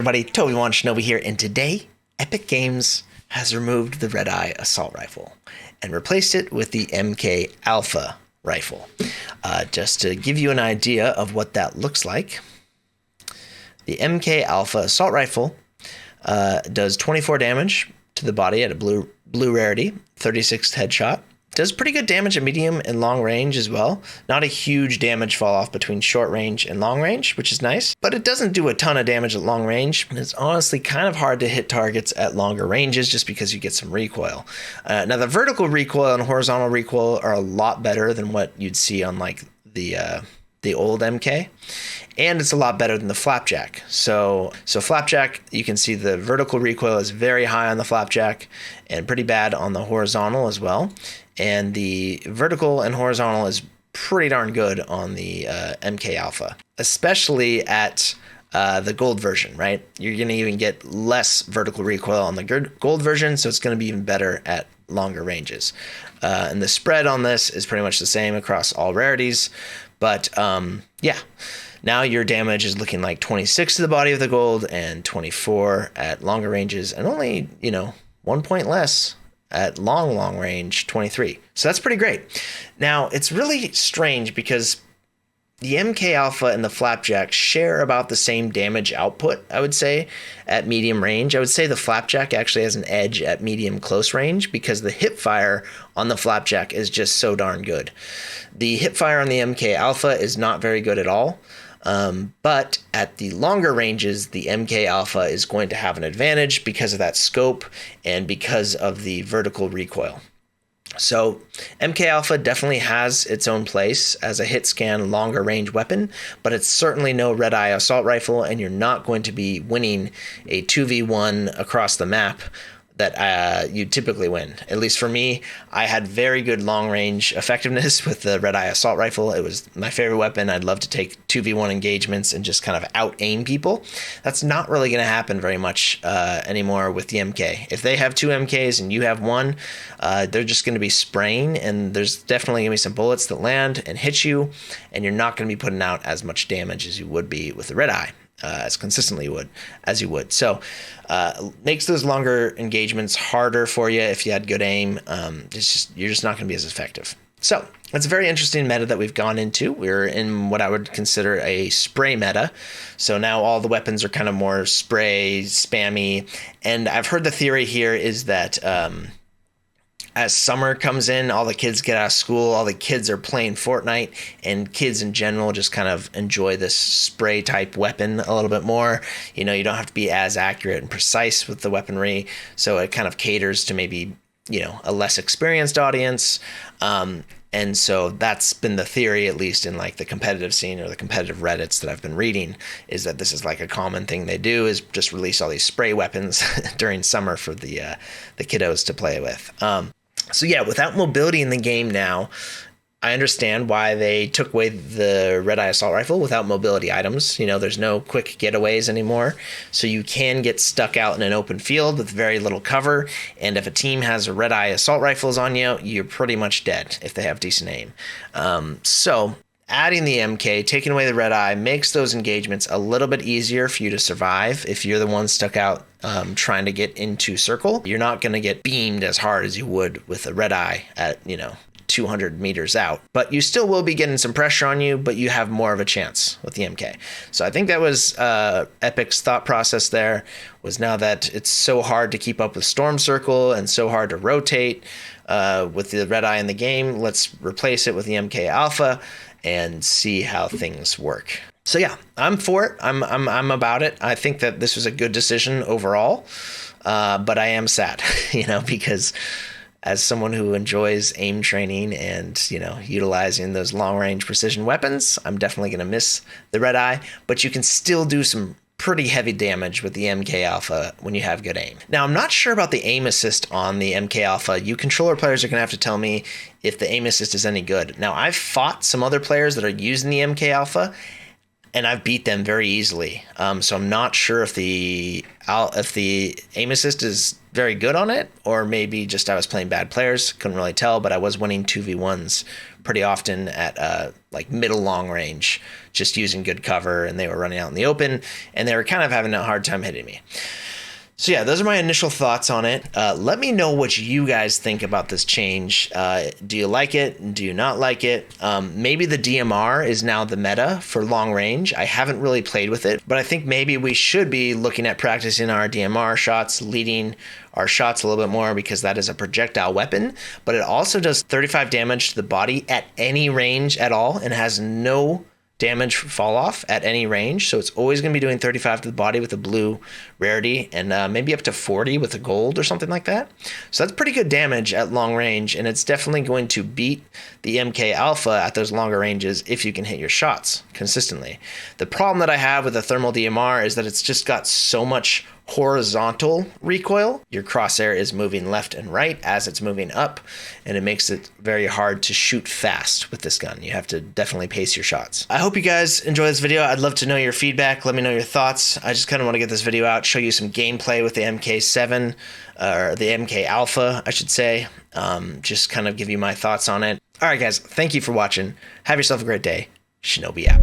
Everybody, Toby1 Shinobi here, and today Epic Games has removed the Red-Eye assault rifle and replaced it with the MK Alpha rifle. Just to give you an idea of what that looks like, the MK Alpha assault rifle does 24 damage to the body at a blue rarity, 36th headshot. Does pretty good damage at medium and long range as well. Not a huge damage fall off between short range and long range, which is nice, but it doesn't do a ton of damage at long range. And it's honestly kind of hard to hit targets at longer ranges just because you get some recoil. Now the vertical recoil and horizontal recoil are a lot better than what you'd see on like the old MK, and it's a lot better than the Flapjack. So Flapjack, you can see the vertical recoil is very high on the Flapjack and pretty bad on the horizontal as well. And the vertical and horizontal is pretty darn good on the MK Alpha, especially at the gold version, right? You're going to even get less vertical recoil on the gold version, so it's going to be even better at longer ranges. And the spread on this is pretty much the same across all rarities, but yeah. Now your damage is looking like 26 to the body of the gold and 24 at longer ranges, and only, 1 point less at long range, 23. So that's pretty great. Now, it's really strange because the MK Alpha and the Flapjack share about the same damage output, I would say, at medium range. I would say the Flapjack actually has an edge at medium close range because the hip fire on the Flapjack is just so darn good. The hip fire on the MK Alpha is not very good at all. But at the longer ranges, the MK Alpha is going to have an advantage because of that scope and because of the vertical recoil. So MK Alpha definitely has its own place as a hit scan longer range weapon, but it's certainly no Red-Eye assault rifle, and you're not going to be winning a 2v1 across the map that you typically win. At least for me, I had very good long-range effectiveness with the Red-Eye assault rifle. It was my favorite weapon. I'd love to take 2v1 engagements and just kind of out-aim people. That's not really going to happen very much anymore with the MK. If they have two MKs and you have one, they're just going to be spraying, and there's definitely going to be some bullets that land and hit you, and you're not going to be putting out as much damage as you would be with the Red-Eye. As consistently as you would. So makes those longer engagements harder for you if you had good aim. You're just not going to be as effective. So it's a very interesting meta that we've gone into. We're in what I would consider a spray meta. So now all the weapons are kind of more spray, spammy. And I've heard the theory here is that as summer comes in, all the kids get out of school, all the kids are playing Fortnite, and kids in general just kind of enjoy this spray type weapon a little bit more. You don't have to be as accurate and precise with the weaponry, so it kind of caters to maybe, a less experienced audience. And so that's been the theory, at least in like the competitive scene or the competitive Reddits that I've been reading, is that this is like a common thing they do, is just release all these spray weapons during summer for the kiddos to play with. So yeah, without mobility in the game now, I understand why they took away the Red-Eye assault rifle without mobility items. There's no quick getaways anymore, so you can get stuck out in an open field with very little cover, and if a team has a Red-Eye assault rifles on you, you're pretty much dead if they have decent aim. So adding the MK, taking away the Red-Eye, makes those engagements a little bit easier for you to survive if you're the one stuck out trying to get into circle. You're not going to get beamed as hard as you would with a Red-Eye at, 200 meters out, but you still will be getting some pressure on you, but you have more of a chance with the MK. So I think that was Epic's thought process there, was now that it's so hard to keep up with Storm Circle and so hard to rotate with the Red-Eye in the game, let's replace it with the MK Alpha and see how things work. So yeah, I'm for it. I'm about it. I think that this was a good decision overall, but I am sad, because as someone who enjoys aim training and, utilizing those long-range precision weapons, I'm definitely going to miss the Red-Eye, but you can still do some pretty heavy damage with the MK Alpha when you have good aim. Now, I'm not sure about the aim assist on the MK Alpha. You controller players are going to have to tell me if the aim assist is any good. Now, I've fought some other players that are using the MK Alpha. and I've beat them very easily. So I'm not sure if the aim assist is very good on it, or maybe just I was playing bad players. Couldn't really tell, but I was winning 2v1s pretty often at like middle long range, just using good cover, and they were running out in the open, and they were kind of having a hard time hitting me. So yeah, those are my initial thoughts on it. Let me know what you guys think about this change. Do you like it? Do you not like it? Maybe the DMR is now the meta for long range. I haven't really played with it, but I think maybe we should be looking at practicing our DMR shots, leading our shots a little bit more, because that is a projectile weapon, but it also does 35 damage to the body at any range at all and has no damage fall off at any range. So it's always going to be doing 35 to the body with a blue rarity, and maybe up to 40 with a gold or something like that. So that's pretty good damage at long range, and it's definitely going to beat the MK Alpha at those longer ranges if you can hit your shots consistently. The problem that I have with the thermal DMR is that it's just got so much horizontal recoil. Your crosshair is moving left and right as it's moving up, and it makes it very hard to shoot fast with this gun. You have to definitely pace your shots. I hope you guys enjoy this video. I'd love to know your feedback. Let me know your thoughts. I just kind of want to get this video out, show you some gameplay with the MK7, or the MK Alpha, I should say. Just kind of give you my thoughts on it. All right, guys, thank you for watching. Have yourself a great day. Shinobi out.